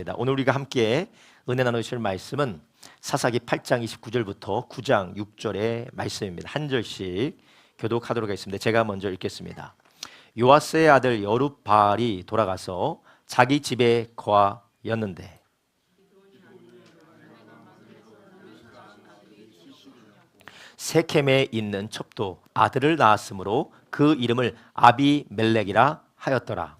하겠습니다. 오늘 우리가 함께 은혜 나누실 말씀은 사사기 8장 29절부터 9장 6절의 말씀입니다. 한 절씩 교독하도록 하겠습니다. 제가 먼저 읽겠습니다. 요아스의 아들 여룹바알이 돌아가서 자기 집에 거하였는데 세켐에 있는 첩도 아들을 낳았으므로 그 이름을 아비멜렉이라 하였더라.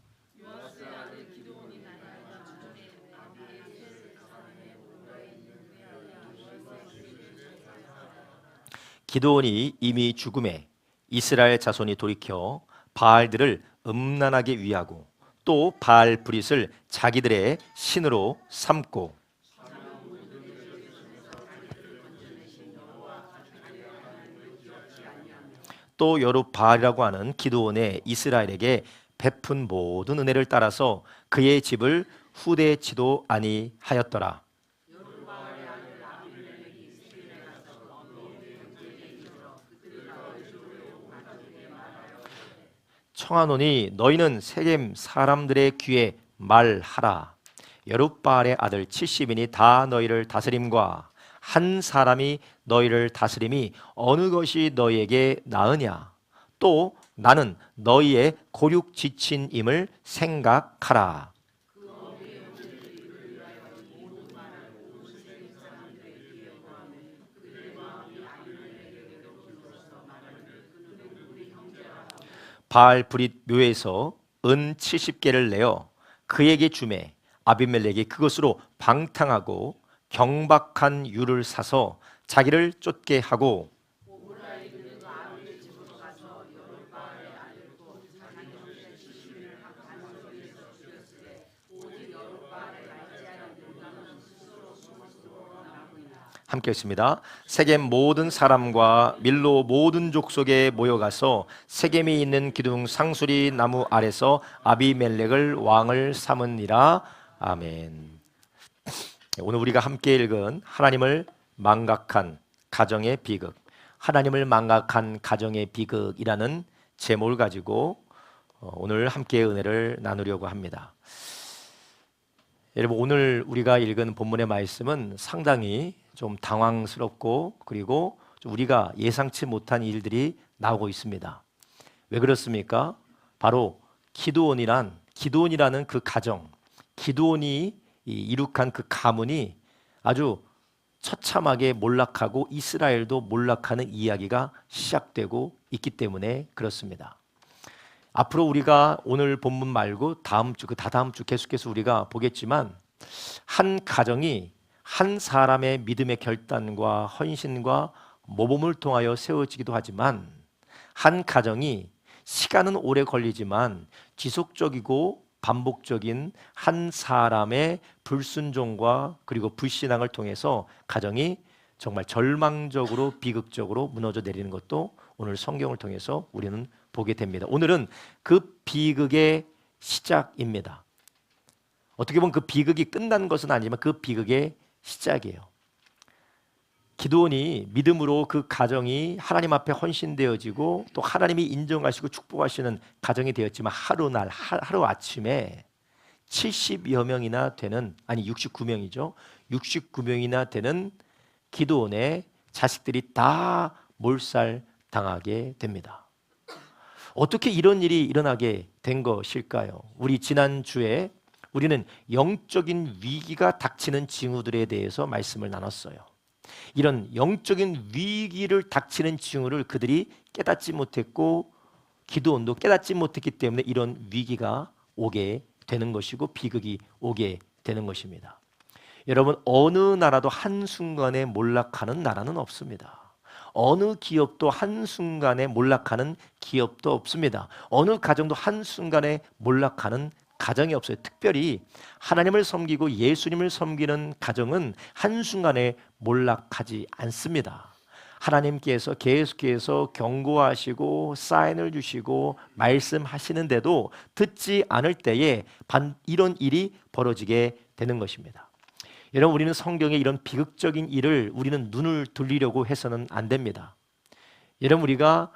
기드온이 이미 죽음에 이스라엘 자손이 돌이켜 바알들을 음란하게 위하고 또 바알 브릿을 자기들의 신으로 삼고 또 여룹바알이라고 하는 기드온의 이스라엘에게 베푼 모든 은혜를 따라서 그의 집을 후대치도 아니하였더라. 청하노니 너희는 세겜 사람들의 귀에 말하라. 여룹바알의 아들 70인이 다 너희를 다스림과 한 사람이 너희를 다스림이 어느 것이 너희에게 나으냐. 또 나는 너희의 고륙 지친임을 생각하라. 바알 브릿 묘에서 은 70개를 내어 그에게 주매 아비멜렉이 그것으로 방탕하고 경박한 유를 사서 자기를 쫓게 하고 함께 했습니다. 세겜 모든 사람과 밀로 모든 족속에 모여가서 세겜이 있는 기둥 상수리 나무 아래서 아비멜렉을 왕을 삼으니라. 아멘. 오늘 우리가 함께 읽은 하나님을 망각한 가정의 비극, 하나님을 망각한 가정의 비극이라는 제목을 가지고 오늘 함께 은혜를 나누려고 합니다. 여러분, 오늘 우리가 읽은 본문의 말씀은 상당히 좀 당황스럽고 그리고 우리가 예상치 못한 일들이 나오고 있습니다. 왜 그렇습니까? 바로 기드온이라는 그 가정, 기드온이 이룩한 그 가문이 아주 처참하게 몰락하고 이스라엘도 몰락하는 이야기가 시작되고 있기 때문에 그렇습니다. 앞으로 우리가 오늘 본문 말고 다음 주, 그 다다음 주 계속해서 우리가 보겠지만 한 가정이 한 사람의 믿음의 결단과 헌신과 모범을 통하여 세워지기도 하지만 한 가정이 시간은 오래 걸리지만 지속적이고 반복적인 한 사람의 불순종과 그리고 불신앙을 통해서 가정이 정말 절망적으로 비극적으로 무너져 내리는 것도 오늘 성경을 통해서 우리는 보게 됩니다. 오늘은 그 비극의 시작입니다. 어떻게 보면 그 비극이 끝난 것은 아니지만 그 비극의 시작이에요. 기드온이 믿음으로 그 가정이 하나님 앞에 헌신되어지고 또 하나님이 인정하시고 축복하시는 가정이 되었지만 하루 아침에 70여 명이나 되는, 아니 69명이죠. 69명이나 되는 기드온의 자식들이 다 몰살당하게 됩니다. 어떻게 이런 일이 일어나게 된 것일까요? 우리 지난주에 우리는 영적인 위기가 닥치는 징후들에 대해서 말씀을 나눴어요. 이런 영적인 위기를 닥치는 징후를 그들이 깨닫지 못했고 기드온도 깨닫지 못했기 때문에 이런 위기가 오게 되는 것이고 비극이 오게 되는 것입니다. 여러분, 어느 나라도 한순간에 몰락하는 나라는 없습니다. 어느 기업도 한순간에 몰락하는 기업도 없습니다. 어느 가정도 한순간에 몰락하는 가정이 없어요. 특별히 하나님을 섬기고 예수님을 섬기는 가정은 한순간에 몰락하지 않습니다. 하나님께서 계속해서 경고하시고 사인을 주시고 말씀하시는데도 듣지 않을 때에 이런 일이 벌어지게 되는 것입니다. 여러분, 우리는 성경에 이런 비극적인 일을 우리는 눈을 돌리려고 해서는 안 됩니다. 여러분, 우리가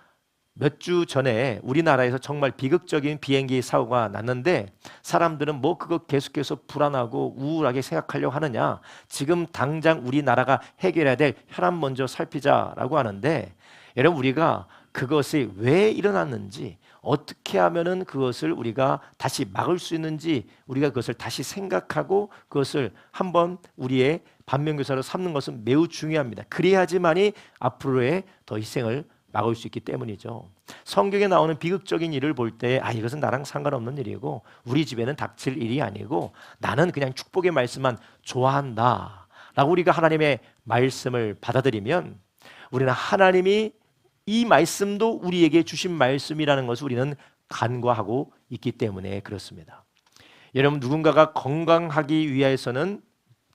몇 주 전에 우리나라에서 정말 비극적인 비행기 사고가 났는데 사람들은 뭐 그거 계속해서 불안하고 우울하게 생각하려고 하느냐, 지금 당장 우리나라가 해결해야 될 혈안 먼저 살피자라고 하는데, 여러분 우리가 그것이 왜 일어났는지, 어떻게 하면은 그것을 우리가 다시 막을 수 있는지, 우리가 그것을 다시 생각하고 그것을 한번 우리의 반면교사로 삼는 것은 매우 중요합니다. 그래야지만이 앞으로의 더 희생을 막을 수 있기 때문이죠. 성경에 나오는 비극적인 일을 볼 때 이것은 나랑 상관없는 일이고 우리 집에는 닥칠 일이 아니고 나는 그냥 축복의 말씀만 좋아한다 라고 우리가 하나님의 말씀을 받아들이면, 우리는 하나님이 이 말씀도 우리에게 주신 말씀이라는 것을 우리는 간과하고 있기 때문에 그렇습니다. 여러분, 누군가가 건강하기 위해서는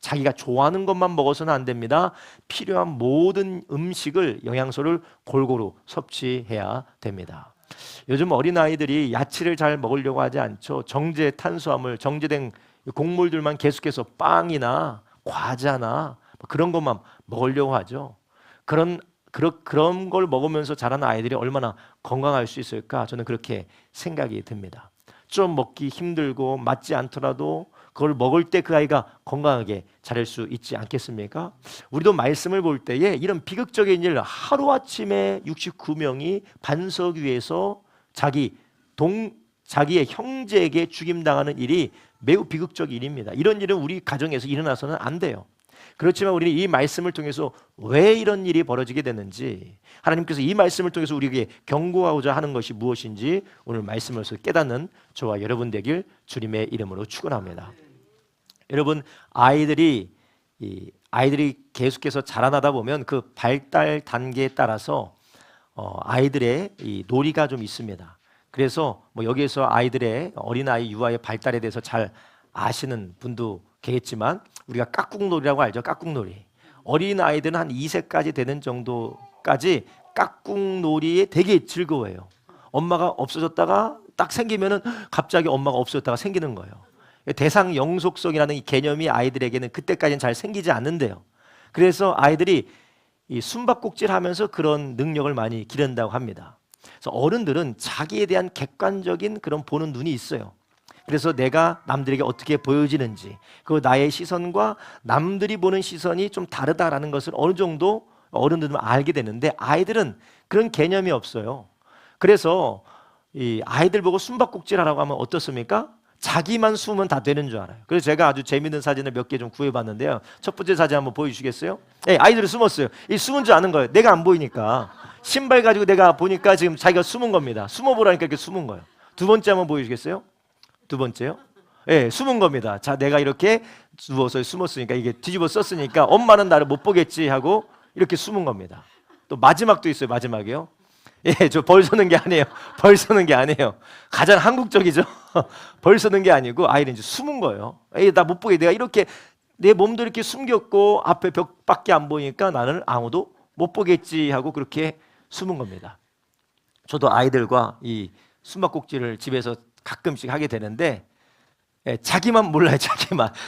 자기가 좋아하는 것만 먹어서는 안 됩니다. 필요한 모든 음식을, 영양소를 골고루 섭취해야 됩니다. 요즘 어린아이들이 야채를 잘 먹으려고 하지 않죠. 정제 탄수화물, 정제된 곡물들만 계속해서 빵이나 과자나 그런 것만 먹으려고 하죠. 그런 걸 먹으면서 자라는 아이들이 얼마나 건강할 수 있을까, 저는 그렇게 생각이 듭니다. 좀 먹기 힘들고 맞지 않더라도 그걸 먹을 때 그 아이가 건강하게 자랄 수 있지 않겠습니까? 우리도 말씀을 볼 때에 이런 비극적인 일, 하루아침에 69명이 반석 위에서 자기의 형제에게 죽임당하는 일이 매우 비극적인 일입니다. 이런 일은 우리 가정에서 일어나서는 안 돼요. 그렇지만 우리는 이 말씀을 통해서 왜 이런 일이 벌어지게 됐는지, 하나님께서 이 말씀을 통해서 우리에게 경고하고자 하는 것이 무엇인지 오늘 말씀에서 깨닫는 저와 여러분 되길 주님의 이름으로 축원합니다. 여러분, 아이들이 계속해서 자라나다 보면 그 발달 단계에 따라서 아이들의 이 놀이가 좀 있습니다. 그래서 여기에서 아이들의 어린아이 유아의 발달에 대해서 잘 아시는 분도 계겠지만, 우리가 깍꿍놀이라고 알죠? 깍꿍놀이. 어린아이들은 한 2세까지 되는 정도까지 깍꿍놀이에 되게 즐거워해요. 엄마가 없어졌다가 딱 생기면은 갑자기 엄마가 없어졌다가 생기는 거예요. 대상 영속성이라는 이 개념이 아이들에게는 그때까지는 잘 생기지 않는데요. 그래서 아이들이 이 숨바꼭질하면서 그런 능력을 많이 기른다고 합니다. 그래서 어른들은 자기에 대한 객관적인 그런 보는 눈이 있어요. 그래서 내가 남들에게 어떻게 보여지는지, 그 나의 시선과 남들이 보는 시선이 좀 다르다라는 것을 어느 정도 어른들은 알게 되는데, 아이들은 그런 개념이 없어요. 그래서 이 아이들 보고 숨바꼭질하라고 하면 어떻습니까? 자기만 숨으면 다 되는 줄 알아요. 그래서 제가 아주 재밌는 사진을 몇 개 좀 구해봤는데요. 첫 번째 사진 한번 보여주시겠어요? 아이들이 숨었어요. 이 숨은 줄 아는 거예요. 내가 안 보이니까. 신발 가지고 내가 보니까 지금 자기가 숨은 겁니다. 숨어보라니까 이렇게 숨은 거예요. 두 번째 한번 보여주시겠어요? 두 번째요? 숨은 겁니다. 자, 내가 이렇게 누워서 숨었으니까, 이게 뒤집어 썼으니까 엄마는 나를 못 보겠지 하고 이렇게 숨은 겁니다. 또 마지막도 있어요. 마지막이요. 저 벌 서는 게 아니에요. 벌 서는 게 아니에요. 가장 한국적이죠. 벌 서는 게 아니고 아이는 이제 숨은 거예요. 나 못 보게, 내가 이렇게 내 몸도 이렇게 숨겼고 앞에 벽밖에 안 보이니까 나는 아무도 못 보겠지 하고 그렇게 숨은 겁니다. 저도 아이들과 이 숨바꼭질을 집에서 가끔씩 하게 되는데, 자기만 몰라요.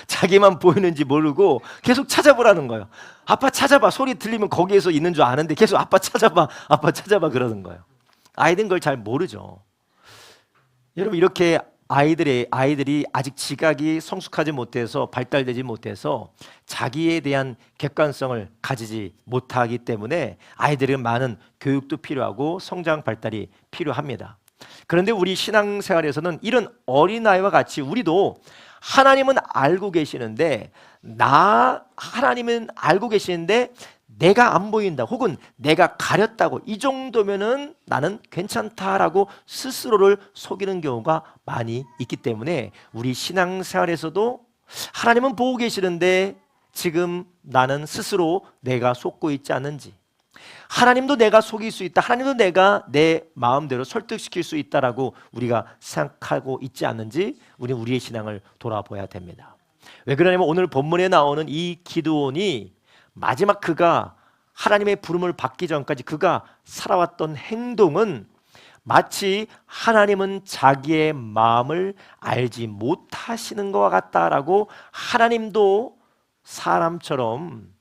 자기만 보이는지 모르고 계속 찾아보라는 거예요. 아빠 찾아봐. 소리 들리면 거기에서 있는 줄 아는데 계속 아빠 찾아봐 그러는 거예요. 아이들은 그걸 잘 모르죠. 여러분, 이렇게 아이들이 아직 지각이 성숙하지 못해서, 발달되지 못해서 자기에 대한 객관성을 가지지 못하기 때문에 아이들은 많은 교육도 필요하고 성장 발달이 필요합니다. 그런데 우리 신앙생활에서는 이런 어린아이와 같이 우리도 하나님은 알고 계시는데, 하나님은 알고 계시는데 내가 안 보인다, 혹은 내가 가렸다고, 이 정도면은 나는 괜찮다라고 스스로를 속이는 경우가 많이 있기 때문에, 우리 신앙생활에서도 하나님은 보고 계시는데 지금 나는 스스로 내가 속고 있지 않는지, 하나님도 내가 속일 수 있다, 하나님도 내가 내 마음대로 설득시킬 수 있다라고 우리가 생각하고 있지 않는지, 우리의 신앙을 돌아봐야 됩니다. 왜 그러냐면 오늘 본문에 나오는 이 기드온이 마지막 그가 하나님의 부름을 받기 전까지 그가 살아왔던 행동은 마치 하나님은 자기의 마음을 알지 못하시는 것과 같다라고, 하나님도 사람처럼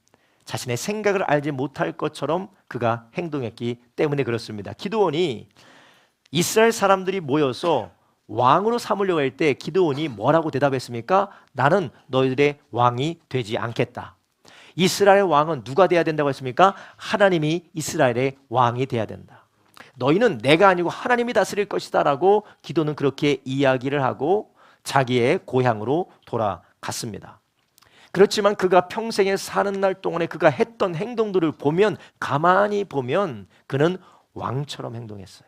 자신의 생각을 알지 못할 것처럼 그가 행동했기 때문에 그렇습니다. 기드온이 이스라엘 사람들이 모여서 왕으로 삼으려고 할 때 기드온이 뭐라고 대답했습니까? 나는 너희들의 왕이 되지 않겠다. 이스라엘 왕은 누가 돼야 된다고 했습니까? 하나님이 이스라엘의 왕이 돼야 된다. 너희는 내가 아니고 하나님이 다스릴 것이다 라고 기드온은 그렇게 이야기를 하고 자기의 고향으로 돌아갔습니다. 그렇지만 그가 평생에 사는 날 동안에 그가 했던 행동들을 보면, 가만히 보면 그는 왕처럼 행동했어요.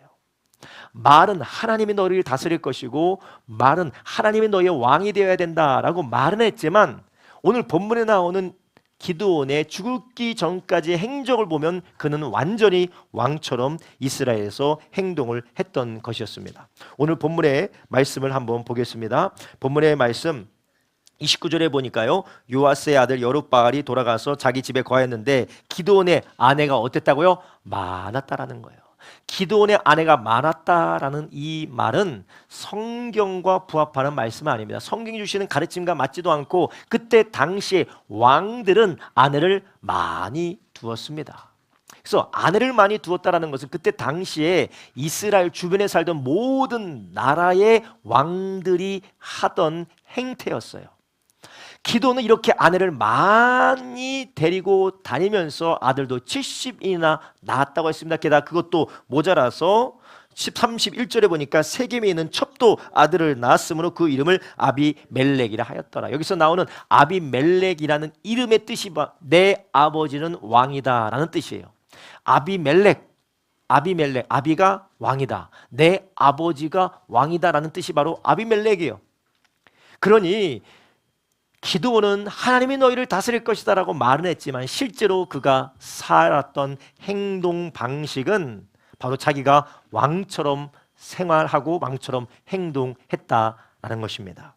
말은 하나님이 너희를 다스릴 것이고 말은 하나님이 너희의 왕이 되어야 된다라고 말은 했지만, 오늘 본문에 나오는 기드온의 죽기 전까지의 행적을 보면 그는 완전히 왕처럼 이스라엘에서 행동을 했던 것이었습니다. 오늘 본문의 말씀을 한번 보겠습니다. 본문의 말씀 29절에 보니까요, 요아스의 아들 여룹바알이 돌아가서 자기 집에 거했는데 기드온의 아내가 어땠다고요? 많았다라는 거예요. 기드온의 아내가 많았다라는 이 말은 성경과 부합하는 말씀은 아닙니다. 성경이 주시는 가르침과 맞지도 않고, 그때 당시에 왕들은 아내를 많이 두었습니다. 그래서 아내를 많이 두었다라는 것은 그때 당시에 이스라엘 주변에 살던 모든 나라의 왕들이 하던 행태였어요. 기도는 이렇게 아내를 많이 데리고 다니면서 아들도 70인이나 낳았다고 했습니다. 게다가 그것도 모자라서 31절에 보니까 세겜에 있는 첩도 아들을 낳았으므로 그 이름을 아비멜렉이라 하였더라. 여기서 나오는 아비멜렉이라는 이름의 뜻이 내 아버지는 왕이다 라는 뜻이에요. 아비멜렉, 아비가 왕이다, 내 아버지가 왕이다 라는 뜻이 바로 아비멜렉이에요. 그러니 기드온은 하나님이 너희를 다스릴 것이다 라고 말은 했지만 실제로 그가 살았던 행동 방식은 바로 자기가 왕처럼 생활하고 왕처럼 행동했다라는 것입니다.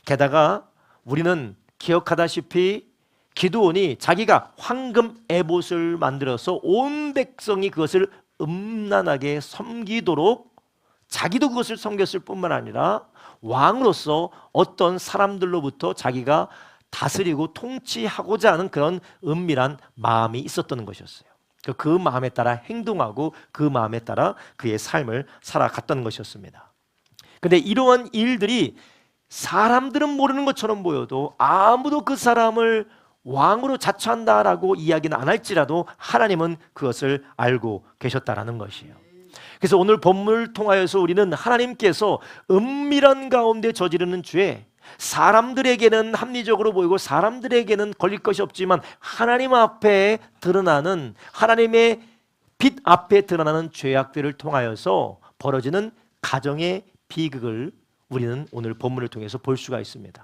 게다가 우리는 기억하다시피 기드온이 자기가 황금 에봇을 만들어서 온 백성이 그것을 음란하게 섬기도록 자기도 그것을 섬겼을 뿐만 아니라 왕으로서 어떤 사람들로부터 자기가 다스리고 통치하고자 하는 그런 은밀한 마음이 있었던 것이었어요. 그 마음에 따라 행동하고 그 마음에 따라 그의 삶을 살아갔던 것이었습니다. 그런데 이러한 일들이 사람들은 모르는 것처럼 보여도 아무도 그 사람을 왕으로 자처한다라고 이야기는 안 할지라도 하나님은 그것을 알고 계셨다라는 것이에요. 그래서 오늘 본문을 통하여서 우리는 하나님께서 은밀한 가운데 저지르는 죄, 사람들에게는 합리적으로 보이고 사람들에게는 걸릴 것이 없지만 하나님 앞에 드러나는, 하나님의 빛 앞에 드러나는 죄악들을 통하여서 벌어지는 가정의 비극을 우리는 오늘 본문을 통해서 볼 수가 있습니다.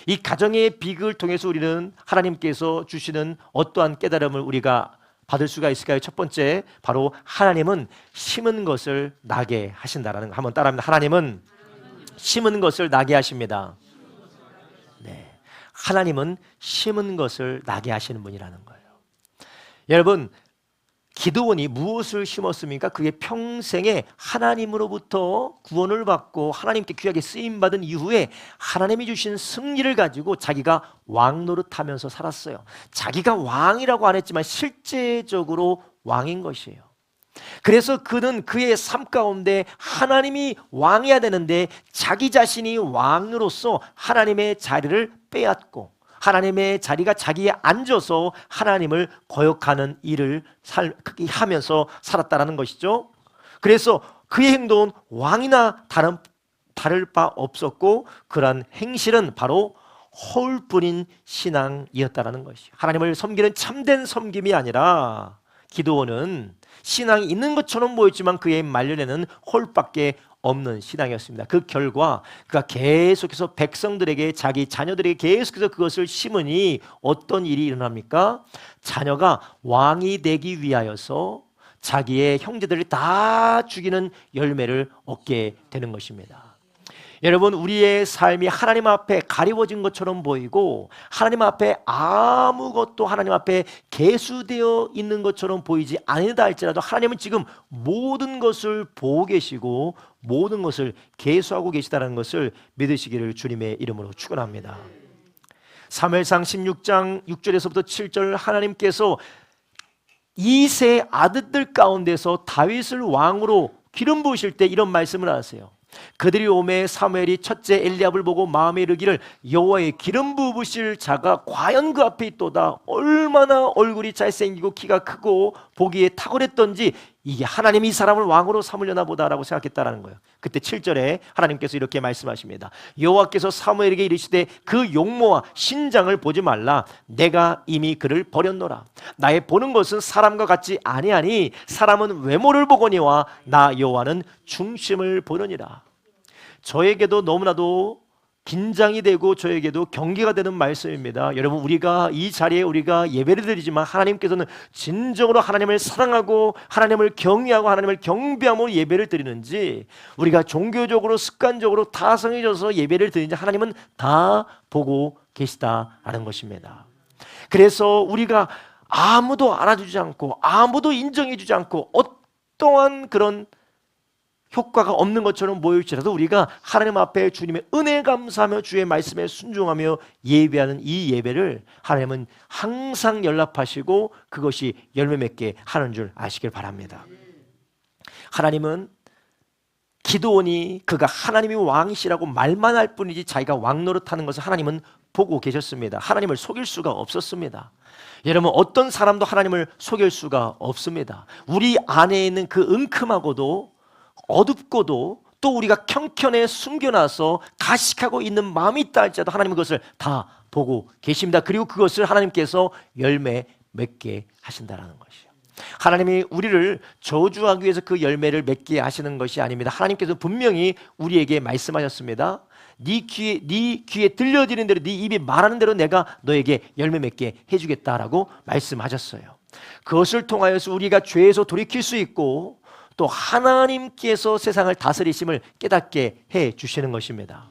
이 가정의 비극을 통해서 우리는 하나님께서 주시는 어떠한 깨달음을 우리가 받을 수가 있을까요? 첫 번째, 바로 하나님은 심은 것을 나게 하신다라는 거. 한번 따라합니다. 하나님은 심은 것을 나게 하십니다. 네, 하나님은 심은 것을 나게 하시는 분이라는 거예요. 여러분, 기드온이 무엇을 심었습니까? 그게 평생에 하나님으로부터 구원을 받고 하나님께 귀하게 쓰임받은 이후에 하나님이 주신 승리를 가지고 자기가 왕 노릇하면서 살았어요. 자기가 왕이라고 안 했지만 실제적으로 왕인 것이에요. 그래서 그는 그의 삶 가운데 하나님이 왕이어야 되는데 자기 자신이 왕으로서 하나님의 자리를 빼앗고 하나님의 자리가 자기에 앉아서 하나님을 거역하는 일을 하면서 살았다는 것이죠. 그래서 그의 행동은 왕이나 다를 바 없었고 그러한 행실은 바로 허울뿐인 신앙이었다는 것이죠. 하나님을 섬기는 참된 섬김이 아니라 기드온은 신앙이 있는 것처럼 보였지만 그의 말년에는 홀밖에 없는 신앙이었습니다. 그 결과 그가 계속해서 백성들에게, 자기 자녀들에게 계속해서 그것을 심으니 어떤 일이 일어납니까? 자녀가 왕이 되기 위하여서 자기의 형제들을 다 죽이는 열매를 얻게 되는 것입니다. 여러분, 우리의 삶이 하나님 앞에 가리워진 것처럼 보이고 하나님 앞에 아무것도 하나님 앞에 계수되어 있는 것처럼 보이지 아니다 할지라도 하나님은 지금 모든 것을 보고 계시고 모든 것을 계수하고 계시다는 것을 믿으시기를 주님의 이름으로 축원합니다. 사무엘상 16장 6절에서부터 7절 하나님께서 이세 아들들 가운데서 다윗을 왕으로 기름 부으실 때 이런 말씀을 하세요. 그들이 오매 사무엘이 첫째 엘리압을 보고 마음에 이르기를 여호와의 기름 부으실 자가 과연 그 앞에 있도다. 얼마나 얼굴이 잘생기고 키가 크고 보기에 탁월했던지 이게 하나님이 이 사람을 왕으로 삼으려나 보다라고 생각했다라는 거예요. 그때 7절에 하나님께서 이렇게 말씀하십니다. 여호와께서 사무엘에게 이르시되 그 용모와 신장을 보지 말라. 내가 이미 그를 버렸노라. 나의 보는 것은 사람과 같지 아니하니 사람은 외모를 보거니와 나 여호와는 중심을 보느니라. 저에게도 너무나도 긴장이 되고 저에게도 경계가 되는 말씀입니다. 여러분, 우리가 이 자리에 우리가 예배를 드리지만 하나님께서는 진정으로 하나님을 사랑하고 하나님을 경외하고 하나님을 경배함으로 예배를 드리는지, 우리가 종교적으로 습관적으로 다성해져서 예배를 드리는지 하나님은 다 보고 계시다라는 것입니다. 그래서 우리가 아무도 알아주지 않고 아무도 인정해주지 않고 어떠한 그런 효과가 없는 것처럼 보일지라도 우리가 하나님 앞에 주님의 은혜 감사하며 주의 말씀에 순종하며 예배하는 이 예배를 하나님은 항상 연락하시고 그것이 열매 맺게 하는 줄 아시길 바랍니다. 하나님은 기드온이 그가 하나님이 왕이시라고 말만 할 뿐이지 자기가 왕 노릇하는 것을 하나님은 보고 계셨습니다. 하나님을 속일 수가 없었습니다. 여러분, 어떤 사람도 하나님을 속일 수가 없습니다. 우리 안에 있는 그 은큼하고도 어둡고도 또 우리가 경켠에 숨겨놔서 가식하고 있는 마음이 있다 할지라도 하나님은 그것을 다 보고 계십니다. 그리고 그것을 하나님께서 열매 맺게 하신다는 것이요. 하나님이 우리를 저주하기 위해서 그 열매를 맺게 하시는 것이 아닙니다. 하나님께서 분명히 우리에게 말씀하셨습니다. 네 귀에 들려지는 대로 네 입이 말하는 대로 내가 너에게 열매 맺게 해주겠다라고 말씀하셨어요. 그것을 통하여서 우리가 죄에서 돌이킬 수 있고 또 하나님께서 세상을 다스리심을 깨닫게 해 주시는 것입니다.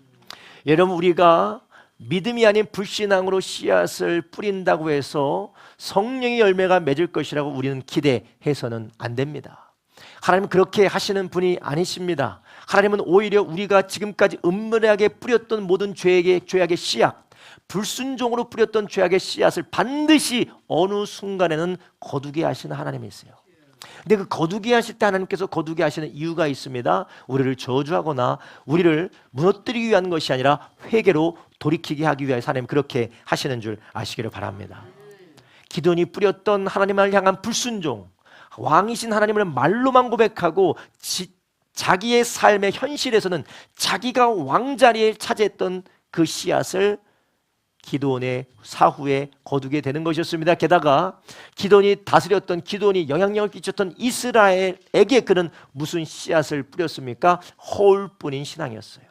여러분, 우리가 믿음이 아닌 불신앙으로 씨앗을 뿌린다고 해서 성령의 열매가 맺을 것이라고 우리는 기대해서는 안 됩니다. 하나님은 그렇게 하시는 분이 아니십니다. 하나님은 오히려 우리가 지금까지 은밀하게 뿌렸던 모든 죄악의 씨앗, 불순종으로 뿌렸던 죄악의 씨앗을 반드시 어느 순간에는 거두게 하시는 하나님이세요. 근데 그 거두게 하실 때 하나님께서 거두게 하시는 이유가 있습니다. 우리를 저주하거나 우리를 무너뜨리기 위한 것이 아니라 회개로 돌이키게 하기 위하여 하나님 그렇게 하시는 줄 아시기를 바랍니다. 기드온이 뿌렸던 하나님을 향한 불순종, 왕이신 하나님을 말로만 고백하고 자기의 삶의 현실에서는 자기가 왕자리에 차지했던 그 씨앗을 기드온의 사후에 거두게 되는 것이었습니다. 게다가 기드온이 다스렸던, 기드온이 영향력을 끼쳤던 이스라엘에게 그는 무슨 씨앗을 뿌렸습니까? 허울뿐인 신앙이었어요.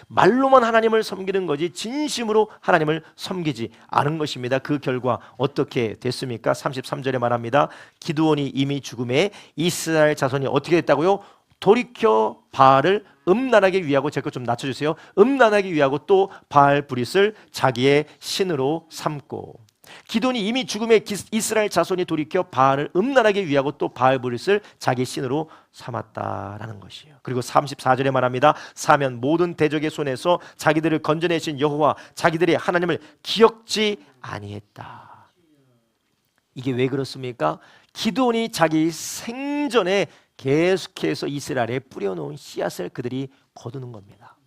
말로만 하나님을 섬기는 거지 진심으로 하나님을 섬기지 않은 것입니다. 그 결과 어떻게 됐습니까? 33절에 말합니다. 기드온이 이미 죽음에 이스라엘 자손이 어떻게 됐다고요? 돌이켜 바알을 음란하게 위하고, 제 것 좀 낮춰주세요. 음란하게 위하고 또 바알 브릿을 자기의 신으로 삼고. 기드온이 이미 죽음에 이스라엘 자손이 돌이켜 바알을 음란하게 위하고 또 바알 브릿을 자기 신으로 삼았다라는 것이에요. 그리고 34절에 말합니다. 사면 모든 대적의 손에서 자기들을 건져내신 여호와 자기들의 하나님을 기억지 아니했다. 이게 왜 그렇습니까? 기드온이 자기 생전에 계속해서 이스라엘에 뿌려놓은 씨앗을 그들이 거두는 겁니다.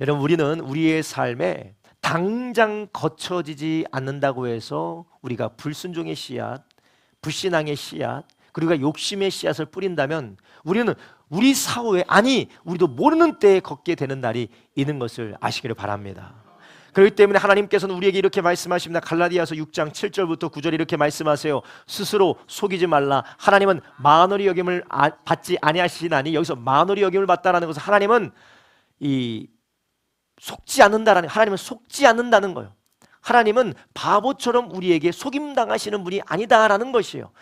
여러분, 우리는 우리의 삶에 당장 거쳐지지 않는다고 해서 우리가 불순종의 씨앗, 불신앙의 씨앗, 그리고 욕심의 씨앗을 뿌린다면 우리는 우리 사후에, 아니 우리도 모르는 때에 걷게 되는 날이 있는 것을 아시기를 바랍니다. 그렇기 때문에 하나님께서는 우리에게 이렇게 말씀하십니다. 갈라디아서 6장 7절부터 9절 이렇게 말씀하세요. 스스로 속이지 말라. 하나님은 만월의 여김을 받지 아니하시나니, 여기서 만월의 여김을 받다라는 것은 하나님은 속지 않는다라는, 하나님은 속지 않는다는 거예요. 하나님은 바보처럼 우리에게 속임당하시는 분이 아니다라는 것이에요.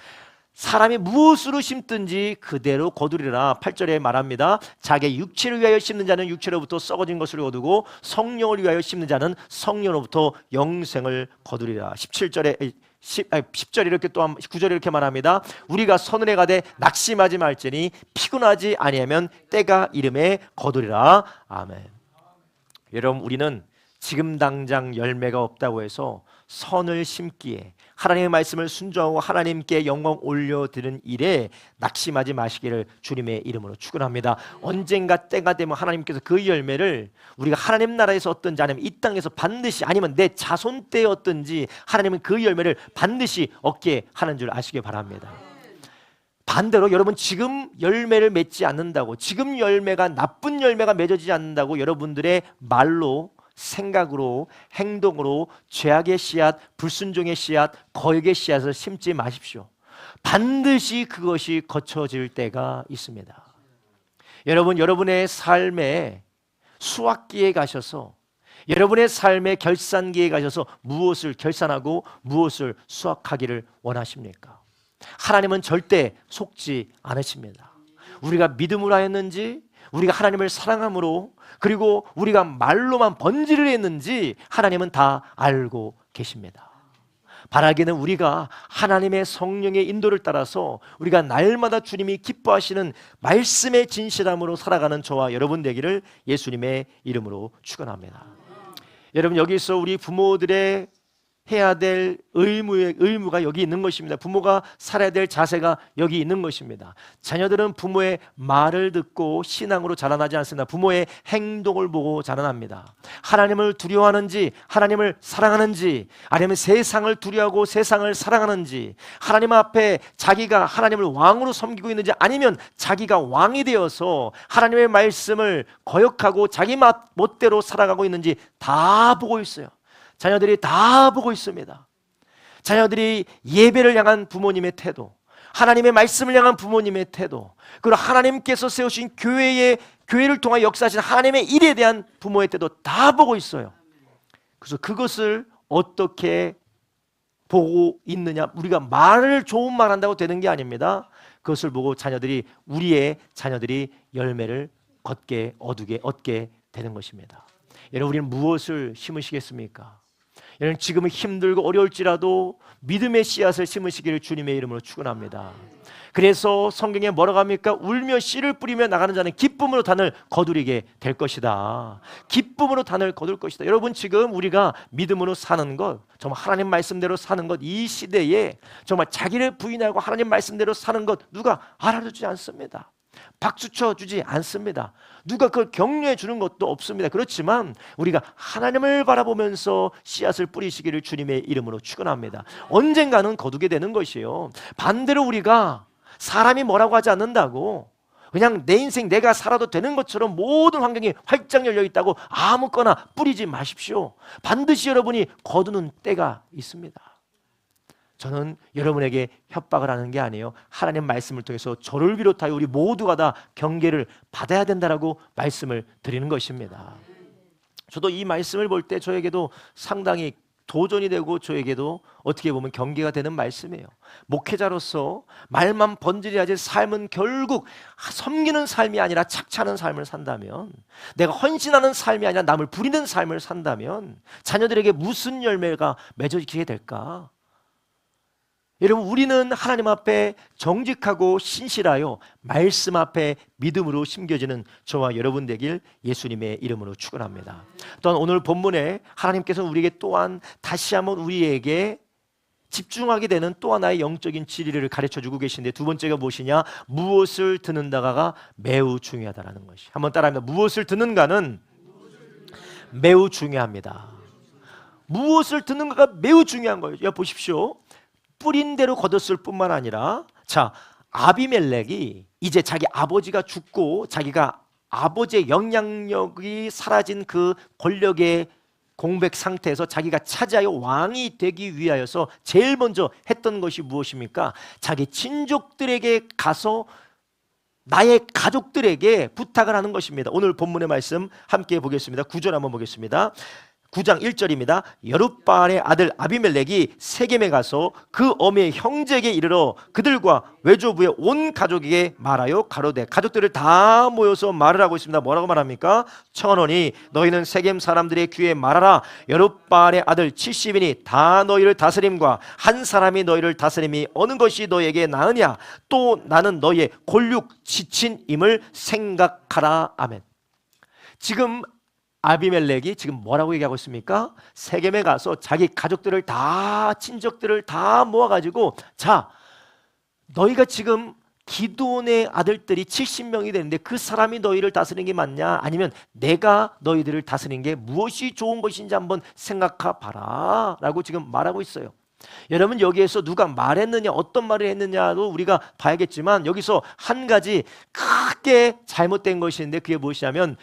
사람이 무엇으로 심든지 그대로 거두리라. 8절에 말합니다. 자기의 육체를 위하여 심는 자는 육체로부터 썩어진 것을 거두고 성령을 위하여 심는 자는 성령으로부터 영생을 거두리라. 10절 이렇게 또 9절에 이렇게 말합니다. 우리가 서늘에 가되 낙심하지 말지니 피곤하지 아니하면 때가 이름에 거두리라. 아멘. 여러분, 우리는 지금 당장 열매가 없다고 해서 선을 심기에 하나님의 말씀을 순종하고 하나님께 영광 올려드리는 일에 낙심하지 마시기를 주님의 이름으로 축원합니다. 언젠가 때가 되면 하나님께서 그 열매를 우리가 하나님 나라에서 얻든지 아니면 이 땅에서 반드시 아니면 내 자손 때 얻든지 하나님은 그 열매를 반드시 얻게 하는 줄 아시기 바랍니다. 반대로 여러분 지금 열매를 맺지 않는다고, 지금 열매가 나쁜 열매가 맺어지지 않는다고 여러분들의 말로, 생각으로, 행동으로 죄악의 씨앗, 불순종의 씨앗, 거역의 씨앗을 심지 마십시오. 반드시 그것이 거쳐질 때가 있습니다. 여러분, 여러분의 삶에 수확기에 가셔서, 여러분의 삶의 결산기에 가셔서 무엇을 결산하고 무엇을 수확하기를 원하십니까? 하나님은 절대 속지 않으십니다. 우리가 믿음으로 하였는지, 우리가 하나님을 사랑함으로, 그리고 우리가 말로만 번지를 했는지 하나님은 다 알고 계십니다. 바라기는 우리가 하나님의 성령의 인도를 따라서 우리가 날마다 주님이 기뻐하시는 말씀의 진실함으로 살아가는 저와 여러분 되기를 예수님의 이름으로 축원합니다. 여러분, 여기서 우리 부모들의 해야 될 의무가 여기 있는 것입니다. 부모가 살아야 될 자세가 여기 있는 것입니다. 자녀들은 부모의 말을 듣고 신앙으로 자라나지 않습니다. 부모의 행동을 보고 자라납니다. 하나님을 두려워하는지, 하나님을 사랑하는지, 아니면 세상을 두려워하고 세상을 사랑하는지, 하나님 앞에 자기가 하나님을 왕으로 섬기고 있는지, 아니면 자기가 왕이 되어서 하나님의 말씀을 거역하고 자기 멋대로 살아가고 있는지 다 보고 있어요. 자녀들이 다 보고 있습니다. 자녀들이 예배를 향한 부모님의 태도, 하나님의 말씀을 향한 부모님의 태도, 그리고 하나님께서 세우신 교회를 통해 역사하신 하나님의 일에 대한 부모의 태도 다 보고 있어요. 그래서 그것을 어떻게 보고 있느냐, 우리가 말을 좋은 말 한다고 되는 게 아닙니다. 그것을 보고 우리의 자녀들이 열매를 얻게 되는 것입니다. 여러분, 우리는 무엇을 심으시겠습니까? 여러분, 지금은 힘들고 어려울지라도 믿음의 씨앗을 심으시기를 주님의 이름으로 축원합니다. 그래서 성경에 뭐라고 합니까? 울며 씨를 뿌리며 나가는 자는 기쁨으로 단을 거두리게 될 것이다. 기쁨으로 단을 거둘 것이다. 여러분, 지금 우리가 믿음으로 사는 것, 정말 하나님 말씀대로 사는 것, 이 시대에 정말 자기를 부인하고 하나님 말씀대로 사는 것 누가 알아주지 않습니다. 박수 쳐주지 않습니다. 누가 그걸 격려해 주는 것도 없습니다. 그렇지만 우리가 하나님을 바라보면서 씨앗을 뿌리시기를 주님의 이름으로 축원합니다. 언젠가는 거두게 되는 것이에요. 반대로 우리가 사람이 뭐라고 하지 않는다고 그냥 내 인생 내가 살아도 되는 것처럼 모든 환경이 활짝 열려 있다고 아무거나 뿌리지 마십시오. 반드시 여러분이 거두는 때가 있습니다. 저는 여러분에게 협박을 하는 게 아니에요. 하나님 말씀을 통해서 저를 비롯하여 우리 모두가 다 경계를 받아야 된다라고 말씀을 드리는 것입니다. 저도 이 말씀을 볼 때 저에게도 상당히 도전이 되고 저에게도 어떻게 보면 경계가 되는 말씀이에요. 목회자로서 말만 번지려야지 삶은 결국 섬기는 삶이 아니라 착취하는 삶을 산다면, 내가 헌신하는 삶이 아니라 남을 부리는 삶을 산다면 자녀들에게 무슨 열매가 맺어지게 될까? 여러분, 우리는 하나님 앞에 정직하고 신실하여 말씀 앞에 믿음으로 심겨지는 저와 여러분 되길 예수님의 이름으로 축원합니다. 또한 오늘 본문에 하나님께서 우리에게 또한 다시 한번 우리에게 집중하게 되는 또 하나의 영적인 진리를 가르쳐주고 계신데, 두 번째가 무엇이냐? 무엇을 듣는가가 매우 중요하다는 것이. 한번 따라합니다. 무엇을 듣는가는 매우 중요합니다. 무엇을 듣는가가 매우 중요한 거예요. 야, 보십시오. 뿌린 대로 거뒀을 뿐만 아니라, 자, 아비멜렉이 이제 자기 아버지가 죽고 자기가 아버지의 영향력이 사라진 그 권력의 공백 상태에서 자기가 차지하여 왕이 되기 위하여서 제일 먼저 했던 것이 무엇입니까? 자기 친족들에게 가서 나의 가족들에게 부탁을 하는 것입니다. 오늘 본문의 말씀 함께 보겠습니다. 9절 한번 보겠습니다. 9장 1절입니다. 여룻바알의 아들 아비멜렉이 세겜에 가서 그 어미의 형제에게 이르러 그들과 외조부의 온 가족에게 말하여 가로되, 가족들을 다 모여서 말을 하고 있습니다. 뭐라고 말합니까? 청하노니 너희는 세겜 사람들의 귀에 말하라. 여룻바알의 아들 70인이 다 너희를 다스림과 한 사람이 너희를 다스림이 어느 것이 너희에게 나으냐? 또 나는 너희의 골육 지친임을 생각하라. 아멘. 지금 아비멜렉이 지금 뭐라고 얘기하고 있습니까? 세겜에 가서 자기 가족들을 다, 친족들을 다 모아가지고, 자, 너희가 지금 기드온의 아들들이 70명이 되는데 그 사람이 너희를 다스리는 게 맞냐? 아니면 내가 너희들을 다스리는 게 무엇이 좋은 것인지 한번 생각해 봐라 라고 지금 말하고 있어요. 여러분, 여기에서 누가 말했느냐, 어떤 말을 했느냐도 우리가 봐야겠지만, 여기서 한 가지 크게 잘못된 것이 있는데, 그게 무엇이냐면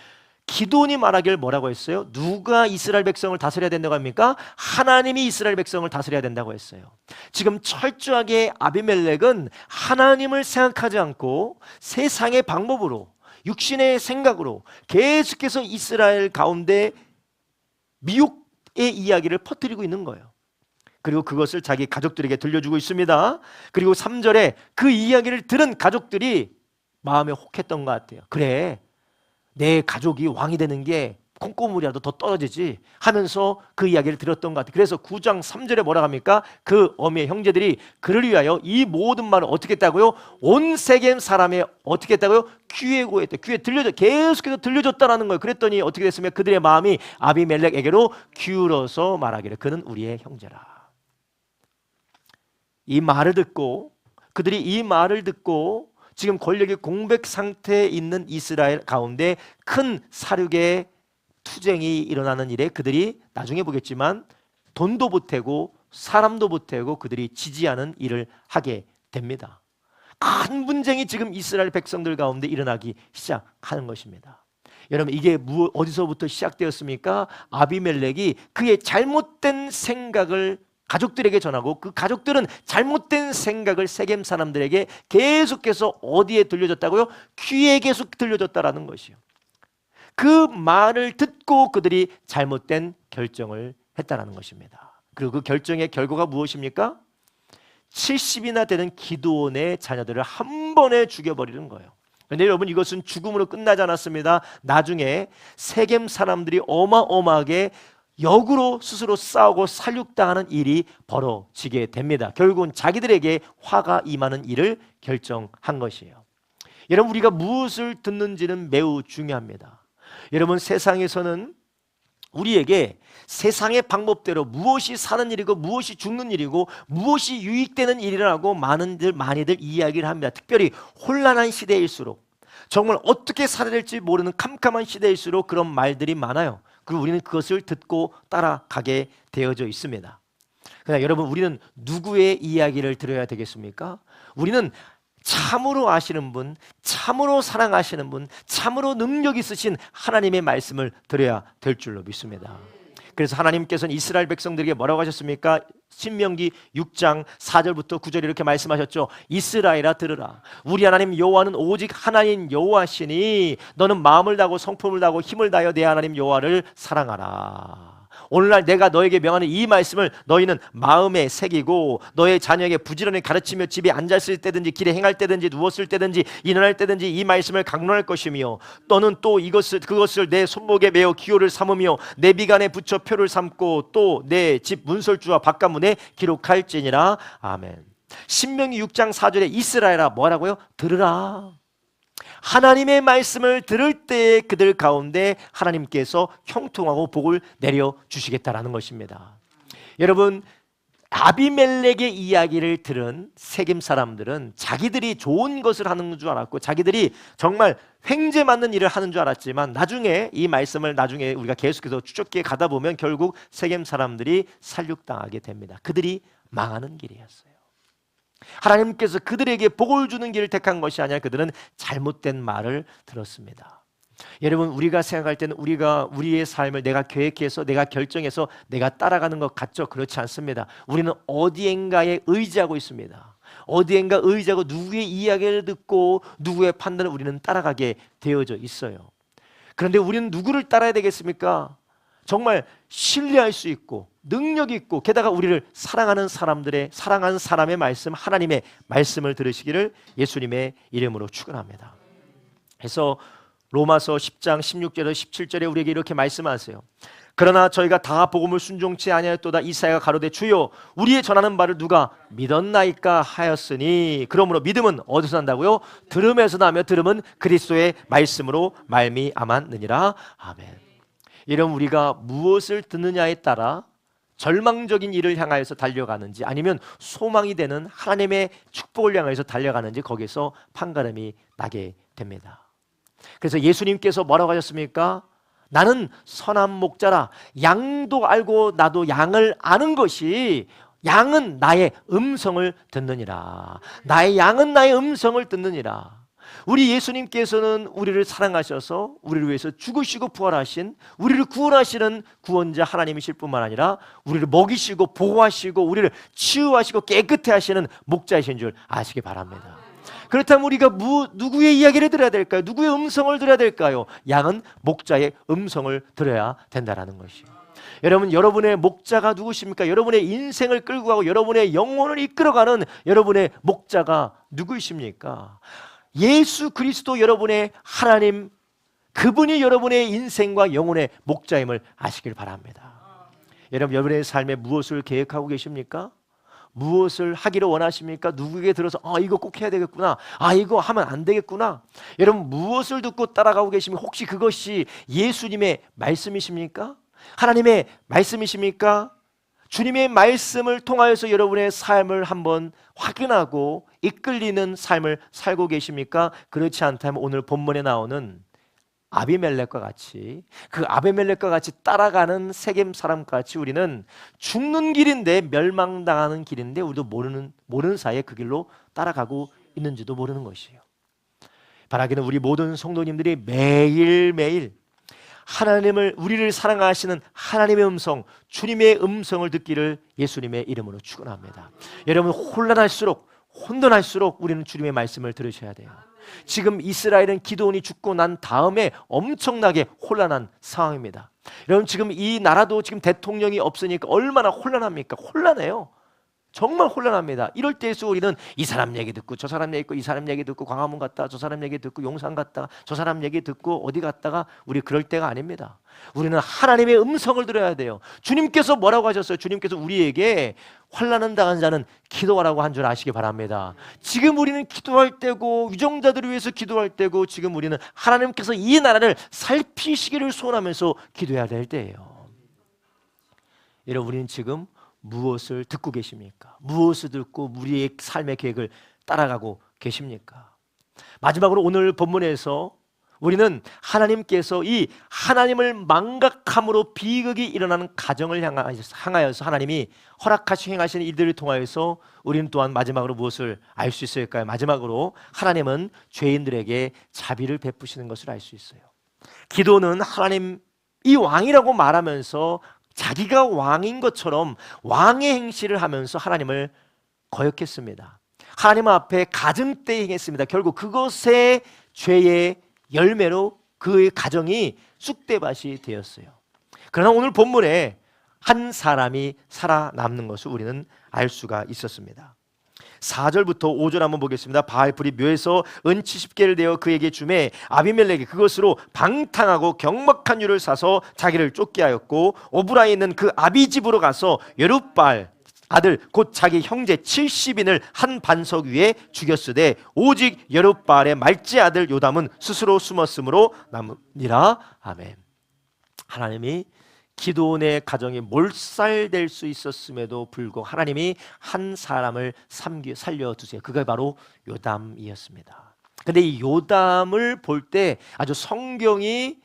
기드온이 말하길 뭐라고 했어요? 누가 이스라엘 백성을 다스려야 된다고 합니까? 하나님이 이스라엘 백성을 다스려야 된다고 했어요. 지금 철저하게 아비멜렉은 하나님을 생각하지 않고 세상의 방법으로, 육신의 생각으로 계속해서 이스라엘 가운데 미혹의 이야기를 퍼뜨리고 있는 거예요. 그리고 그것을 자기 가족들에게 들려주고 있습니다. 그리고 3절에 그 이야기를 들은 가족들이 마음에 혹했던 것 같아요. 그래, 내 가족이 왕이 되는 게 콩고물이라도 더 떨어지지 하면서 그 이야기를 들었던 것 같아요. 그래서 9장 3절에 뭐라 합니까? 그 어미의 형제들이 그를 위하여 이 모든 말을 어떻게 했다고요? 온 세겜 사람의 어떻게 했다고요? 귀에 고했대. 귀에 들려줘, 계속해서 들려줬다라는 거예요. 그랬더니 어떻게 됐으면 그들의 마음이 아비멜렉에게로 기울어서 말하기를 그는 우리의 형제라. 이 말을 듣고, 그들이 이 말을 듣고 지금 권력의 공백 상태에 있는 이스라엘 가운데 큰 사륙의 투쟁이 일어나는 일에 그들이 나중에 보겠지만 돈도 보태고 사람도 보태고 그들이 지지하는 일을 하게 됩니다. 큰 분쟁이 지금 이스라엘 백성들 가운데 일어나기 시작하는 것입니다. 여러분, 이게 어디서부터 시작되었습니까? 아비멜렉이 그의 잘못된 생각을 가족들에게 전하고, 그 가족들은 잘못된 생각을 세겜 사람들에게 계속해서 어디에 들려줬다고요? 귀에 계속 들려줬다라는 것이요. 그 말을 듣고 그들이 잘못된 결정을 했다라는 것입니다. 그리고 그 결정의 결과가 무엇입니까? 70이나 되는 기드온의 자녀들을 한 번에 죽여버리는 거예요. 그런데 여러분, 이것은 죽음으로 끝나지 않았습니다. 나중에 세겜 사람들이 어마어마하게 역으로 스스로 싸우고 살육당하는 일이 벌어지게 됩니다. 결국은 자기들에게 화가 임하는 일을 결정한 것이에요. 여러분, 우리가 무엇을 듣는지는 매우 중요합니다. 여러분, 세상에서는 우리에게 세상의 방법대로 무엇이 사는 일이고 무엇이 죽는 일이고 무엇이 유익되는 일이라고 많이들 이야기를 합니다. 특별히 혼란한 시대일수록, 정말 어떻게 살아야 될지 모르는 캄캄한 시대일수록 그런 말들이 많아요. 그리고 우리는 그것을 듣고 따라가게 되어져 있습니다. 그러나 여러분, 우리는 누구의 이야기를 들어야 되겠습니까? 우리는 참으로 아시는 분, 참으로 사랑하시는 분, 참으로 능력 있으신 하나님의 말씀을 들어야 될 줄로 믿습니다. 그래서 하나님께서는 이스라엘 백성들에게 뭐라고 하셨습니까? 신명기 6장 4절부터 9절 이렇게 말씀하셨죠. 이스라엘아, 들으라. 우리 하나님 여호와는 오직 하나님 여호와시니 너는 마음을 다하고 성품을 다하고 힘을 다하여 내 하나님 여호와를 사랑하라. 오늘날 내가 너에게 명하는 이 말씀을 너희는 마음에 새기고 너의 자녀에게 부지런히 가르치며 집에 앉았을 때든지 길에 행할 때든지 누웠을 때든지 일어날 때든지 이 말씀을 강론할 것이며, 너는 또 그것을 내 손목에 메어 기호를 삼으며 내 비간에 붙여 표를 삼고 또 내 집 문설주와 바깥문에 기록할지니라. 아멘. 신명기 6장 4절에 이스라엘아, 뭐라고요? 들으라. 하나님의 말씀을 들을 때에 그들 가운데 하나님께서 형통하고 복을 내려주시겠다라는 것입니다. 여러분, 아비멜렉의 이야기를 들은 세겜 사람들은 자기들이 좋은 것을 하는 줄 알았고 자기들이 정말 횡재 맞는 일을 하는 줄 알았지만, 나중에 이 말씀을 나중에 우리가 계속해서 추적해 가다 보면 결국 세겜 사람들이 살육당하게 됩니다. 그들이 망하는 길이었어요. 하나님께서 그들에게 복을 주는 길을 택한 것이 아니라 그들은 잘못된 말을 들었습니다. 여러분, 우리가 생각할 때는 우리의 삶을 내가 계획해서 내가 결정해서 내가 따라가는 것 같죠? 그렇지 않습니다. 우리는 어디엔가에 의지하고 있습니다. 어디엔가 의지하고 누구의 이야기를 듣고 누구의 판단을 우리는 따라가게 되어져 있어요. 그런데 우리는 누구를 따라야 되겠습니까? 정말 신뢰할 수 있고 능력 있고 게다가 우리를 사랑하는 사람의 말씀, 하나님의 말씀을 들으시기를 예수님의 이름으로 축원합니다. 그래서 로마서 10장 16절에서 17절에 우리에게 이렇게 말씀하세요. 그러나 저희가 다 복음을 순종치 아니하였도다. 이사야가 가로되 주여 우리의 전하는 바를 누가 믿었나이까 하였으니, 그러므로 믿음은 어디서 난다고요? 들음에서 나며 들음은 그리스도의 말씀으로 말미암았느니라. 아멘. 이런 우리가 무엇을 듣느냐에 따라 절망적인 일을 향하여서 달려가는지 아니면 소망이 되는 하나님의 축복을 향하여서 달려가는지 거기서 판가름이 나게 됩니다. 그래서 예수님께서 뭐라고 하셨습니까? 나는 선한 목자라. 양도 알고 나도 양을 아는 것이 양은 나의 음성을 듣느니라. 나의 양은 나의 음성을 듣느니라. 우리 예수님께서는 우리를 사랑하셔서 우리를 위해서 죽으시고 부활하신, 우리를 구원하시는 구원자 하나님이실 뿐만 아니라 우리를 먹이시고 보호하시고 우리를 치유하시고 깨끗해 하시는 목자이신 줄 아시기 바랍니다. 그렇다면 우리가 누구의 이야기를 들어야 될까요? 누구의 음성을 들어야 될까요? 양은 목자의 음성을 들어야 된다는 것이요. 여러분, 여러분의 목자가 누구십니까? 여러분의 인생을 끌고 가고 여러분의 영혼을 이끌어가는 여러분의 목자가 누구이십니까? 예수 그리스도, 여러분의 하나님, 그분이 여러분의 인생과 영혼의 목자임을 아시길 바랍니다. 여러분, 여러분의 삶에 무엇을 계획하고 계십니까? 무엇을 하기를 원하십니까? 누구에게 들어서 이거 꼭 해야 되겠구나, 이거 하면 안 되겠구나. 여러분, 무엇을 듣고 따라가고 계십니까? 혹시 그것이 예수님의 말씀이십니까? 하나님의 말씀이십니까? 주님의 말씀을 통하여서 여러분의 삶을 한번 확인하고 이끌리는 삶을 살고 계십니까? 그렇지 않다면 오늘 본문에 나오는 아비멜렉과 같이, 그 아비멜렉과 같이 따라가는 세겜 사람과 같이 우리는 죽는 길인데, 멸망당하는 길인데 우리도 모르는 사이에 그 길로 따라가고 있는지도 모르는 것이에요. 바라기는 우리 모든 성도님들이 매일매일 하나님을, 우리를 사랑하시는 하나님의 음성, 주님의 음성을 듣기를 예수님의 이름으로 축원합니다. 여러분, 혼돈할수록 우리는 주님의 말씀을 들으셔야 돼요. 지금 이스라엘은 기드온이 죽고 난 다음에 엄청나게 혼란한 상황입니다. 여러분, 지금 이 나라도 지금 대통령이 없으니까 얼마나 혼란합니까? 혼란해요. 정말 혼란합니다. 이럴 때에서 우리는 이 사람 얘기 듣고 저 사람 얘기 듣고 이 사람 얘기 듣고 광화문 갔다가 저 사람 얘기 듣고 용산 갔다가 저 사람 얘기 듣고 어디 갔다가 우리 그럴 때가 아닙니다. 우리는 하나님의 음성을 들어야 돼요. 주님께서 뭐라고 하셨어요? 주님께서 우리에게 환난을 당한 자는 기도하라고 한 줄 아시기 바랍니다. 지금 우리는 기도할 때고 유정자들을 위해서 기도할 때고 지금 우리는 하나님께서 이 나라를 살피시기를 소원하면서 기도해야 될 때예요. 여러분, 우리는 지금 무엇을 듣고 계십니까? 무엇을 듣고 우리의 삶의 계획을 따라가고 계십니까? 마지막으로 오늘 본문에서 우리는 하나님께서 이 하나님을 망각함으로 비극이 일어나는 가정을 향하여서 하나님이 허락하시 행하시는 일들을 통하여서 우리는 또한 마지막으로 무엇을 알 수 있을까요? 마지막으로 하나님은 죄인들에게 자비를 베푸시는 것을 알 수 있어요. 기도는 하나님 이 왕이라고 말하면서 자기가 왕인 것처럼 왕의 행실을 하면서 하나님을 거역했습니다. 하나님 앞에 가증되이 행했습니다. 결국 그것의 죄의 열매로 그의 가정이 쑥대밭이 되었어요. 그러나 오늘 본문에 한 사람이 살아남는 것을 우리는 알 수가 있었습니다. 4절부터 5절 한번 보겠습니다. 바알풀이 묘에서 은 70개를 내어 그에게 주매 아비멜렉이 그것으로 방탕하고 경박한 유를 사서 자기를 쫓게 하였고 오브라에 있는 그 아비 집으로 가서 여룻바알 아들 곧 자기 형제 70인을 한 반석 위에 죽였으되 오직 여룻바알의 말째 아들 요담은 스스로 숨었으므로 남으니라. 아멘. 하나님이 기드온의 가정이 몰살될 수 있었음에도 불구하고 하나님이 한 사람을 살려두세요. 그게 바로 요담이었습니다. 근데 이 요담을 볼 때 아주 성경이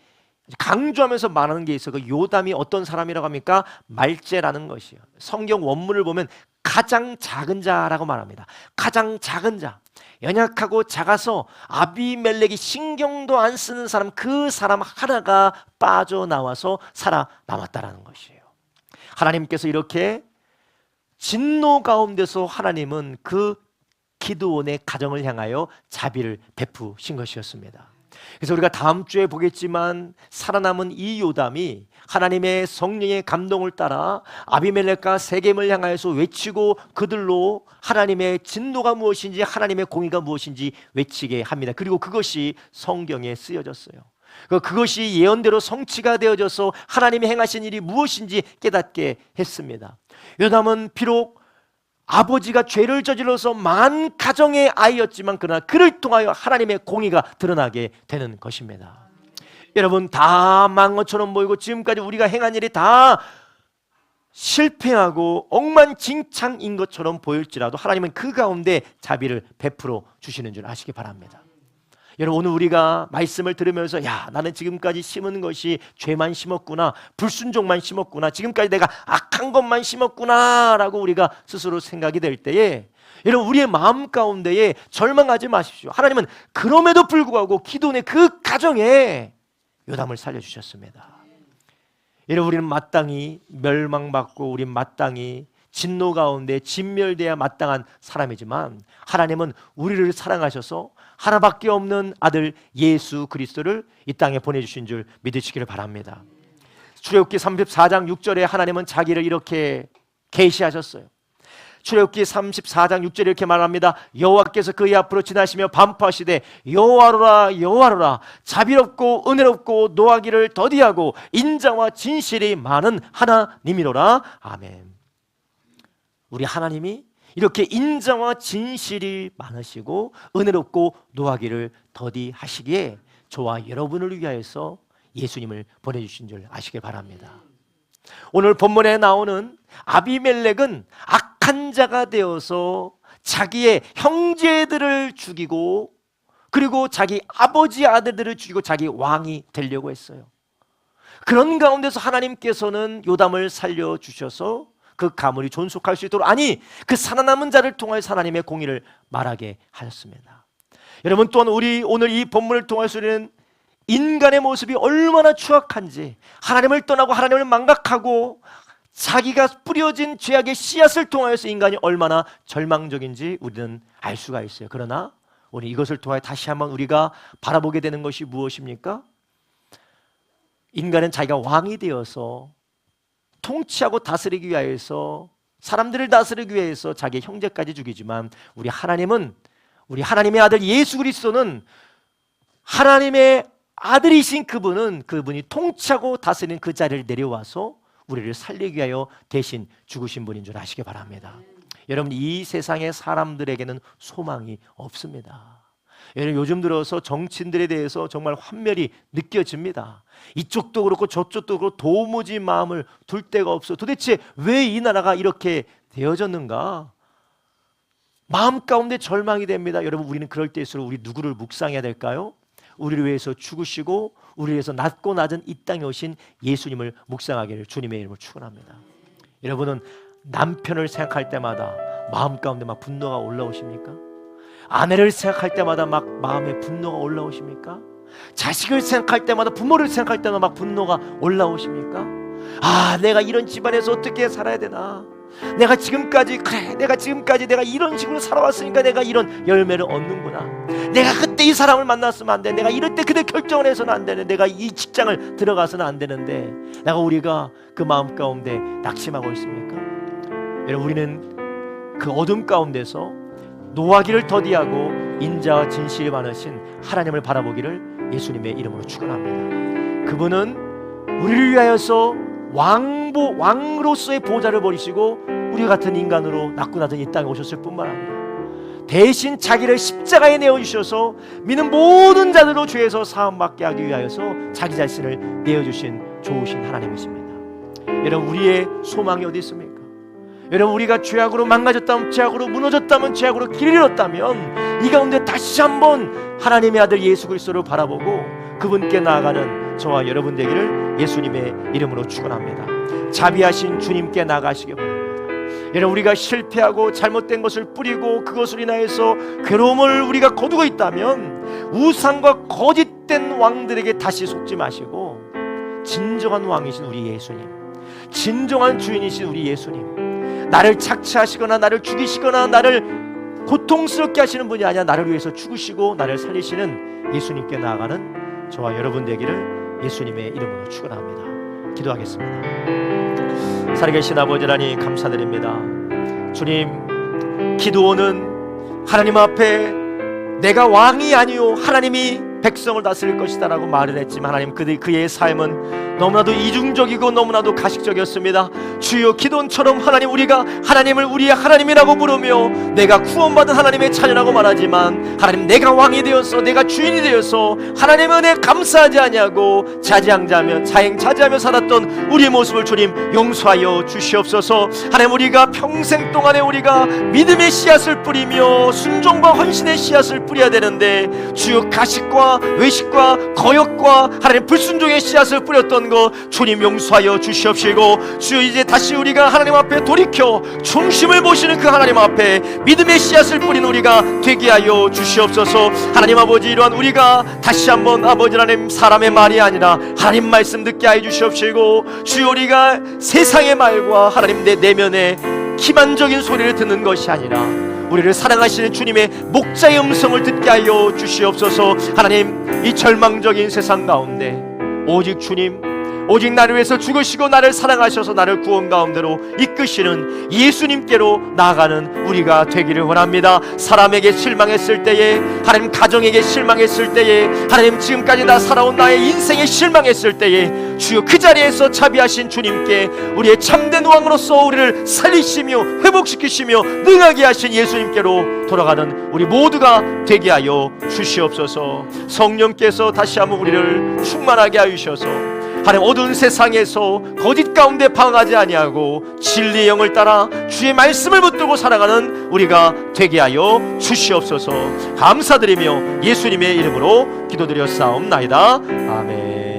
강조하면서 말하는 게 있어요. 그 요담이 어떤 사람이라고 합니까? 말제라는 것이에요. 성경 원문을 보면 가장 작은 자라고 말합니다. 가장 작은 자, 연약하고 작아서 아비멜렉이 신경도 안 쓰는 사람, 그 사람 하나가 빠져나와서 살아남았다라는 것이에요. 하나님께서 이렇게 진노 가운데서 하나님은 그 기드온의 가정을 향하여 자비를 베푸신 것이었습니다. 그래서 우리가 다음 주에 보겠지만 살아남은 이 요담이 하나님의 성령의 감동을 따라 아비멜렉과 세겜을 향하여서 외치고 그들로 하나님의 진노가 무엇인지 하나님의 공의가 무엇인지 외치게 합니다. 그리고 그것이 성경에 쓰여졌어요. 그것이 예언대로 성취가 되어져서 하나님이 행하신 일이 무엇인지 깨닫게 했습니다. 요담은 비록 아버지가 죄를 저질러서 망한 가정의 아이였지만 그러나 그를 통하여 하나님의 공의가 드러나게 되는 것입니다. 여러분, 다 망한 것처럼 보이고 지금까지 우리가 행한 일이 다 실패하고 엉망진창인 것처럼 보일지라도 하나님은 그 가운데 자비를 베풀어 주시는 줄 아시기 바랍니다. 여러분, 오늘 우리가 말씀을 들으면서 야, 나는 지금까지 심은 것이 죄만 심었구나, 불순종만 심었구나, 지금까지 내가 악한 것만 심었구나 라고 우리가 스스로 생각이 될 때에, 여러분, 우리의 마음 가운데에 절망하지 마십시오. 하나님은 그럼에도 불구하고 기도원의 그 가정에 요담을 살려주셨습니다. 여러분, 우리는 마땅히 멸망받고 우리는 마땅히 진노 가운데 진멸돼야 마땅한 사람이지만 하나님은 우리를 사랑하셔서 하나밖에 없는 아들 예수 그리스도를 이 땅에 보내주신 줄 믿으시기를 바랍니다. 출애굽기 34장 6절에 하나님은 자기를 이렇게 계시하셨어요. 출애굽기 34장 6절에 이렇게 말합니다. 여호와께서 그의 앞으로 지나시며 반포하시되 여호와로라 여호와로라, 자비롭고 은혜롭고 노하기를 더디하고 인자와 진실이 많은 하나님이로라. 아멘. 우리 하나님이 이렇게 인자와 진실이 많으시고 은혜롭고 노하기를 더디하시기에 저와 여러분을 위하여서 예수님을 보내주신 줄 아시길 바랍니다. 오늘 본문에 나오는 아비멜렉은 악한 자가 되어서 자기의 형제들을 죽이고 그리고 자기 아버지 아들들을 죽이고 자기 왕이 되려고 했어요. 그런 가운데서 하나님께서는 요담을 살려주셔서 그 가문이 존속할 수 있도록, 아니 그 살아남은 자를 통하여 하나님의 공의를 말하게 하셨습니다. 여러분, 또한 우리 오늘 이 본문을 통해서 우리는 인간의 모습이 얼마나 추악한지, 하나님을 떠나고 하나님을 망각하고 자기가 뿌려진 죄악의 씨앗을 통하여서 인간이 얼마나 절망적인지 우리는 알 수가 있어요. 그러나 오늘 이것을 통하여 다시 한번 우리가 바라보게 되는 것이 무엇입니까? 인간은 자기가 왕이 되어서 통치하고 다스리기 위하여서, 사람들을 다스리기 위해서 자기 형제까지 죽이지만 우리 하나님은, 우리 하나님의 아들 예수 그리스도는 하나님의 아들이신 그분이 통치하고 다스리는 그 자리를 내려와서 우리를 살리기 위하여 대신 죽으신 분인 줄 아시기 바랍니다. 여러분, 이 세상의 사람들에게는 소망이 없습니다. 여러분, 요즘 들어서 정치인들에 대해서 정말 환멸이 느껴집니다. 이쪽도 그렇고 저쪽도 그렇고 도무지 마음을 둘 데가 없어. 도대체 왜 이 나라가 이렇게 되어졌는가? 마음 가운데 절망이 됩니다. 여러분, 우리는 그럴 때일수록 우리 누구를 묵상해야 될까요? 우리를 위해서 죽으시고 우리를 위해서 낮고 낮은 이 땅에 오신 예수님을 묵상하기를 주님의 이름으로 축원합니다. 여러분은 남편을 생각할 때마다 마음 가운데 막 분노가 올라오십니까? 아내를 생각할 때마다 막 마음에 분노가 올라오십니까? 자식을 생각할 때마다, 부모를 생각할 때마다 막 분노가 올라오십니까? 아, 내가 이런 집안에서 어떻게 살아야 되나? 내가 지금까지 내가 이런 식으로 살아왔으니까 내가 이런 열매를 얻는구나. 내가 그때 이 사람을 만났으면 안 돼. 내가 이럴 때 그때 결정을 해서는 안 되네. 내가 이 직장을 들어가서는 안 되는데, 우리가 그 마음 가운데 낙심하고 있습니까? 여러분, 우리는 그 어둠 가운데서 노하기를 더디하고 인자와 진실이 많으신 하나님을 바라보기를 예수님의 이름으로 축원합니다. 그분은 우리를 위하여서 왕으로서의 보좌를 버리시고 우리 같은 인간으로 낮고 낮은 이 땅에 오셨을 뿐만 아니라 대신 자기를 십자가에 내어주셔서 믿는 모든 자들로 죄에서 사함받게 하기 위하여서 자기 자신을 내어주신 좋으신 하나님이십니다. 여러분, 우리의 소망이 어디 있습니까? 여러분, 우리가 죄악으로 망가졌다면, 죄악으로 무너졌다면, 죄악으로 길을 잃었다면 이 가운데 다시 한번 하나님의 아들 예수 그리스도를 바라보고 그분께 나아가는 저와 여러분 되기를 예수님의 이름으로 축원합니다. 자비하신 주님께 나아가시기 바랍니다. 여러분, 우리가 실패하고 잘못된 것을 뿌리고 그것으로 인하여서 괴로움을 우리가 거두고 있다면 우상과 거짓된 왕들에게 다시 속지 마시고 진정한 왕이신 우리 예수님, 진정한 주인이신 우리 예수님, 나를 착취하시거나 나를 죽이시거나 나를 고통스럽게 하시는 분이 아니라 나를 위해서 죽으시고 나를 살리시는 예수님께 나아가는 저와 여러분 되기를 예수님의 이름으로 축원합니다. 기도하겠습니다. 살아계신 아버지 하나님, 감사드립니다. 주님, 기도원은 하나님 앞에 내가 왕이 아니요 하나님이 백성을 다스릴 것이다 라고 말을 했지만 하나님 그의 삶은 너무나도 이중적이고 너무나도 가식적이었습니다. 주여, 기돈처럼 하나님 우리가 하나님을 우리의 하나님이라고 부르며 내가 구원받은 하나님의 자녀라고 말하지만 하나님 내가 왕이 되어서 내가 주인이 되어서 하나님의 은혜에 감사하지 아니하고 자행자지하며 살았던 우리의 모습을 주님 용서하여 주시옵소서. 하나님 우리가 평생 동안에 우리가 믿음의 씨앗을 뿌리며 순종과 헌신의 씨앗을 뿌려야 되는데 주여 가식과 외식과 거역과 하나님 불순종의 씨앗을 뿌렸던 것 주님 용서하여 주시옵시고 주여 이제 다시 우리가 하나님 앞에 돌이켜 중심을 보시는 그 하나님 앞에 믿음의 씨앗을 뿌린 우리가 되게 하여 주시옵소서. 하나님 아버지 이러한 우리가 다시 한번 아버지 하나님 사람의 말이 아니라 하나님 말씀 듣게 하여 주시옵시고 주여 우리가 세상의 말과 하나님 내 내면의 기만적인 소리를 듣는 것이 아니라 우리를 사랑하시는 주님의 목자의 음성을 듣게 하여 주시옵소서. 하나님 이 절망적인 세상 가운데 오직 주님 오직 나를 위해서 죽으시고 나를 사랑하셔서 나를 구원 가운데로 이끄시는 예수님께로 나아가는 우리가 되기를 원합니다. 사람에게 실망했을 때에 하나님 가정에게 실망했을 때에 하나님 지금까지 나 살아온 나의 인생에 실망했을 때에 주여 그 자리에서 자비하신 주님께 우리의 참된 왕으로서 우리를 살리시며 회복시키시며 능하게 하신 예수님께로 돌아가는 우리 모두가 되게 하여 주시옵소서. 성령께서 다시 한번 우리를 충만하게 하셔서 하나님 어두운 세상에서 거짓 가운데 방황하지 아니하고 진리의 영을 따라 주의 말씀을 붙들고 살아가는 우리가 되게 하여 주시옵소서. 감사드리며 예수님의 이름으로 기도드렸사옵나이다. 아멘.